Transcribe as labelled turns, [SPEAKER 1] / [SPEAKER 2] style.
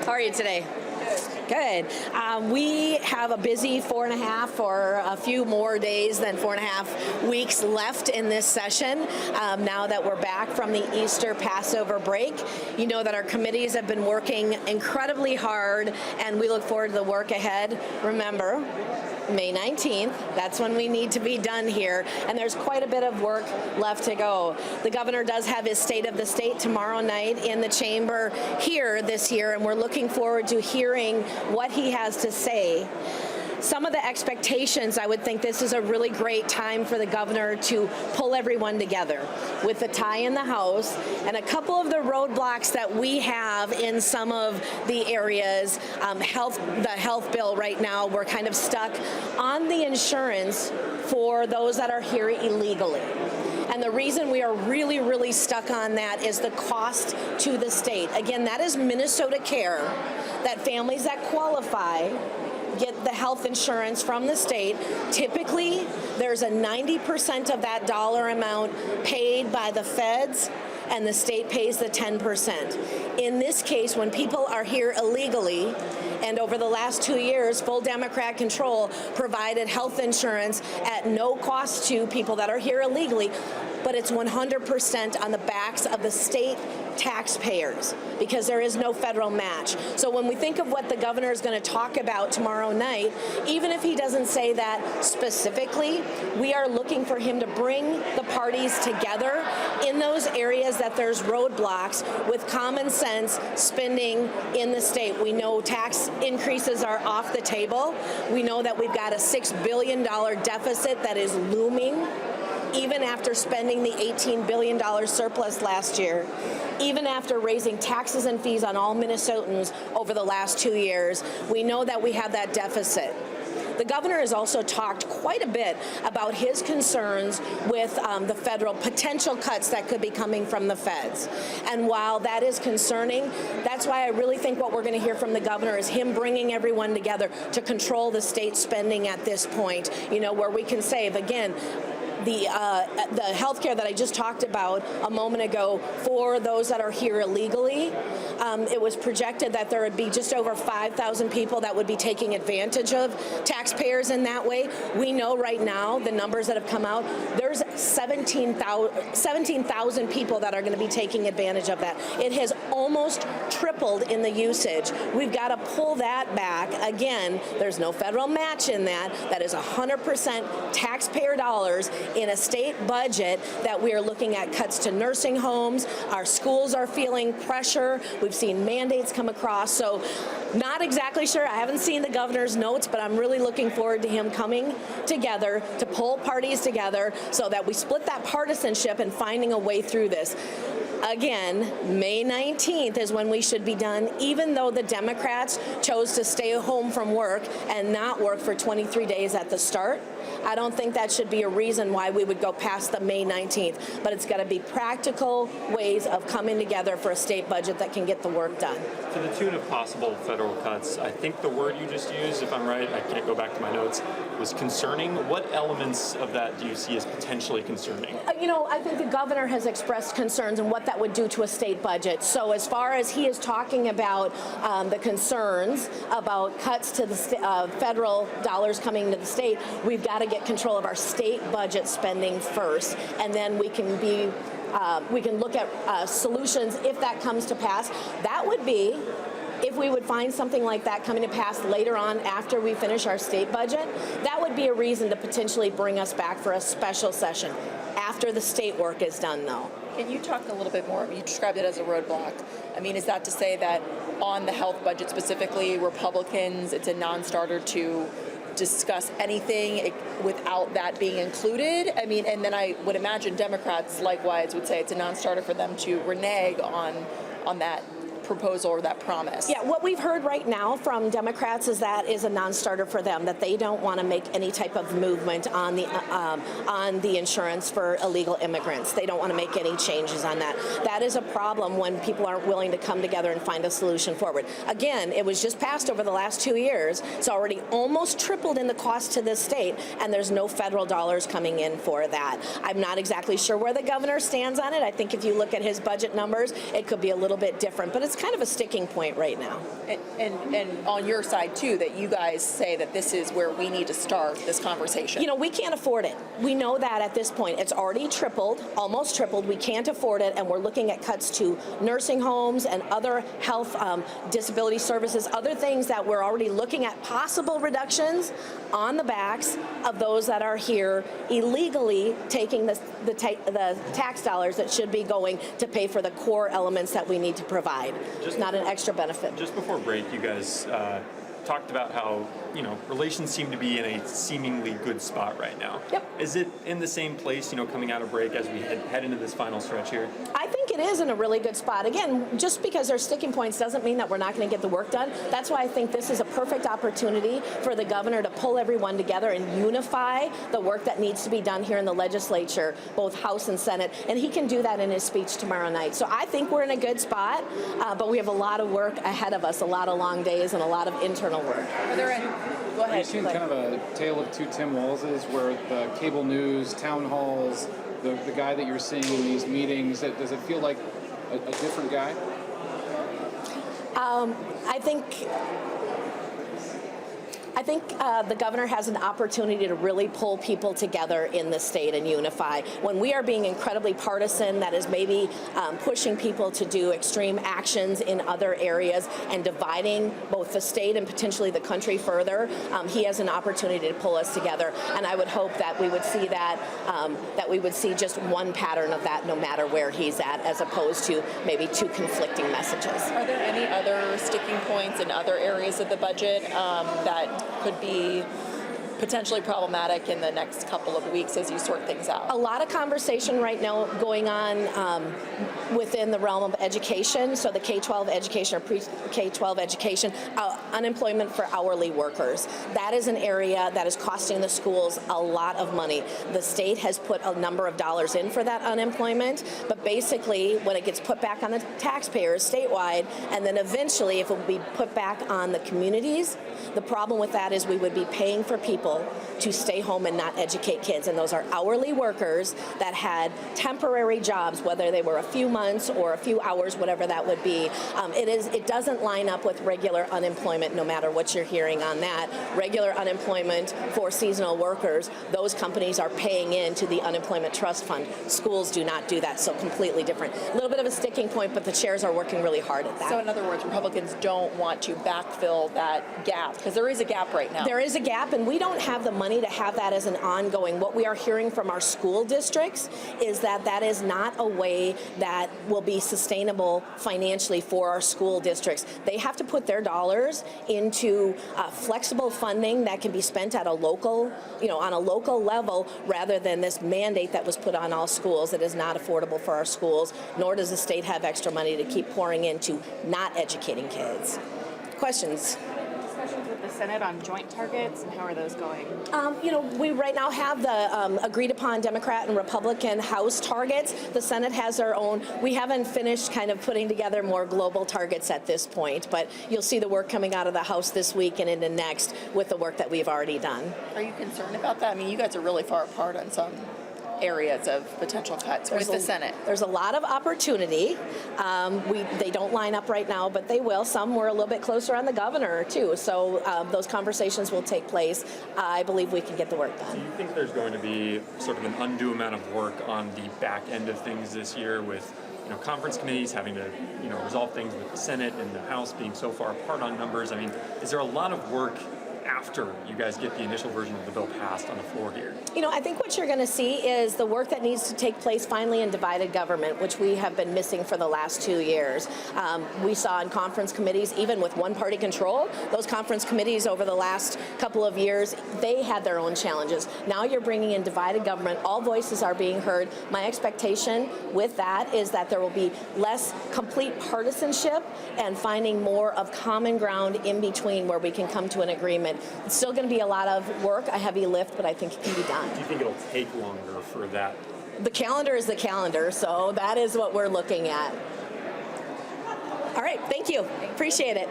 [SPEAKER 1] How are you today? Good. We have a busy 4.5 or a few more days than 4.5 weeks left in this session. Now that we're back from the Easter Passover break, you know that our committees have been working incredibly hard, and we look forward to the work ahead. Remember, May 19th, that's when we need to be done here, and there's quite a bit of work left to go. The governor does have his State of the State tomorrow night in the chamber here this year, and we're looking forward to hearing what he has to say. Some of the expectations, I would think this is a really great time for the governor to pull everyone together with the tie in the House and a couple of the roadblocks that we have in some of the areas. The health bill right now, we're kind of stuck on the insurance for those that are here illegally. And the reason we are really, really stuck on that is the cost to the state. Again, that is Minnesota Care, that families that qualify get the health insurance from the state. Typically, there's a 90% of that dollar amount paid by the feds, and the state pays the 10%. In this case, when people are here illegally, and over the last 2 years, full Democrat control provided health insurance at no cost to people that are here illegally, but it's 100% on the backs of the state taxpayers because there is no federal match. So when we think of what the governor is going to talk about tomorrow night, even if he doesn't say that specifically, we are looking for him to bring the parties together in those areas that there's roadblocks with common sense spending in the state. We know tax increases are off the table. We know that we've got a $6 billion deficit that is looming, even after spending the $18 billion surplus last year, even after raising taxes and fees on all Minnesotans over the last 2 years, we know that we have that deficit. The governor has also talked quite a bit about his concerns with the federal potential cuts that could be coming from the feds. And while that is concerning, that's why I really think what we're going to hear from the governor is him bringing everyone together to control the state spending at this point, you know, where we can save. Again, the health care that I just talked about a moment ago for those that are here illegally, it was projected that there would be just over 5,000 people that would be taking advantage of taxpayers in that way. We know right now, the numbers that have come out, there's 17,000 people that are going to be taking advantage of that. It has almost tripled in the usage. We've got to pull that back. Again, there's no federal match in that. That is 100% taxpayer dollars in a state budget that we are looking at cuts to nursing homes. Our schools are feeling pressure. We've seen mandates come across. So not exactly sure. I haven't seen the governor's notes, but I'm really looking forward to him coming together to pull parties together so that we split that partisanship and finding a way through this. Again, May 19th is when we should be done, even though the Democrats chose to stay home from work and not work for 23 days at the start. I don't think that should be a reason why we would go past the May 19th, but it's got to be practical ways of coming together for a state budget that can get the work done.
[SPEAKER 2] To the tune of possible federal cuts, I think the word you just used, if I'm right, I can't go back to my notes, was concerning. What elements of that do you see as potentially concerning?
[SPEAKER 1] You know, I think the governor has expressed concerns and what that would do to a state budget. So as far as he is talking about the concerns about cuts to the federal dollars coming to the state, we've got to get control of our state budget spending first, and then we can look at solutions if that comes to pass. That would be if we would find something like that coming to pass later on after we finish our state budget. That would be a reason to potentially bring us back for a special session after the state work is done, though.
[SPEAKER 3] Can you talk a little bit more? You described it as a roadblock. I mean, is that to say that on the health budget specifically, Republicans, it's a non-starter to discuss anything without that being included? I mean, and then I would imagine Democrats likewise would say it's a non-starter for them to renege on that proposal or that promise.
[SPEAKER 1] Yeah, what we've heard right now from Democrats is that is a non-starter for them, that they don't want to make any type of movement on the insurance for illegal immigrants. They don't want to make any changes on that. That is a problem when people aren't willing to come together and find a solution forward. Again, it was just passed over the last 2 years. It's already almost tripled in the cost to this state, and there's no federal dollars coming in for that. I'm not exactly sure where the governor stands on it. I think if you look at his budget numbers, it could be a little bit different, but it's it's kind of a sticking point right now.
[SPEAKER 3] And on your side too, that you guys say that this is where we need to start this conversation.
[SPEAKER 1] You know, we can't afford it. We know that at this point. It's already tripled, almost tripled. We can't afford it, and we're looking at cuts to nursing homes and other health, disability services, other things that we're already looking at possible reductions on the backs of those that are here illegally taking the tax dollars that should be going to pay for the core elements that we need to provide, not an extra benefit.
[SPEAKER 2] Just before break, you guys talked about how, you know, relations seem to be in a seemingly good spot right now.
[SPEAKER 1] Yep.
[SPEAKER 2] Is it in the same place, you know, coming out of break as we head into this final stretch here?
[SPEAKER 1] I think it is in a really good spot. Again, just because there's sticking points doesn't mean that we're not going to get the work done. That's why I think this is a perfect opportunity for the governor to pull everyone together and unify the work that needs to be done here in the legislature, both House and Senate, and he can do that in his speech tomorrow night. So I think we're in a good spot, but we have a lot of work ahead of us, a lot of long days and a lot of internal work.
[SPEAKER 3] Are there any? Go ahead.
[SPEAKER 4] Are you seeing kind of a tale of two Tim Wallses, where the cable news, town halls, the guy that you're seeing in these meetings, does it feel like a different guy? I think the governor has an opportunity to really pull people together in the state and unify. When we are being incredibly partisan, that is maybe pushing people to do extreme actions in other areas and dividing both the state and potentially the country further, he has an opportunity to pull us together. And I would hope that we would see that, that we would see just one pattern of that no matter where he's at, as opposed to maybe two conflicting messages.
[SPEAKER 3] Are there any other sticking points in other areas of the budget that could be potentially problematic in the next couple of weeks as you sort things out?
[SPEAKER 1] A lot of conversation right now going on within the realm of education, so the K-12 education or pre-K-12 education, unemployment for hourly workers. That is an area that is costing the schools a lot of money. The state has put a number of dollars in for that unemployment, but basically when it gets put back on the taxpayers statewide, and then eventually if it will be put back on the communities, the problem with that is we would be paying for people to stay home and not educate kids, and those are hourly workers that had temporary jobs, whether they were a few months or a few hours, whatever that would be. It doesn't line up with regular unemployment, no matter what you're hearing on that. Regular unemployment for seasonal workers, those companies are paying into the unemployment trust fund. Schools do not do that, so completely different. A little bit of a sticking point, but the chairs are working really hard at that.
[SPEAKER 3] So in other words, Republicans don't want to backfill that gap, because there is a gap right now.
[SPEAKER 1] There is a gap, and we don't have the money to have that as an ongoing. What we are hearing from our school districts is that that is not a way that will be sustainable financially for our school districts. They have to put their dollars into flexible funding that can be spent at a local, on a local level, rather than this mandate that was put on all schools that is not affordable for our schools, nor does the state have extra money to keep pouring into not educating kids. Questions?
[SPEAKER 5] Discussions with the Senate on joint targets, and how are those going?
[SPEAKER 1] We right now have the agreed upon Democrat and Republican House targets. The Senate has their own. We haven't finished kind of putting together more global targets at this point, but you'll see the work coming out of the House this week and into next with the work that we've already done.
[SPEAKER 3] Are you concerned about that? I mean, you guys are really far apart on some areas of potential cuts with the Senate.
[SPEAKER 1] There's a lot of opportunity. They don't line up right now, but they will. Some were a little bit closer on the governor, too. So those conversations will take place. I believe we can get the work done.
[SPEAKER 2] Do you think there's going to be sort of an undue amount of work on the back end of things this year with conference committees having to resolve things with the Senate and the House being so far apart on numbers? I mean, is there a lot of work after you guys get the initial version of the bill passed on the floor here?
[SPEAKER 1] I think what you're going to see is the work that needs to take place finally in divided government, which we have been missing for the last 2 years. We saw in conference committees, even with one-party control, those conference committees over the last couple of years, they had their own challenges. Now you're bringing in divided government. All voices are being heard. My expectation with that is that there will be less complete partisanship and finding more of common ground in between where we can come to an agreement. It's still going to be a lot of work, a heavy lift, but I think it can be done.
[SPEAKER 2] Do you think it'll take longer for that?
[SPEAKER 1] The calendar is the calendar, so that is what we're looking at. All right, thank you. Appreciate it.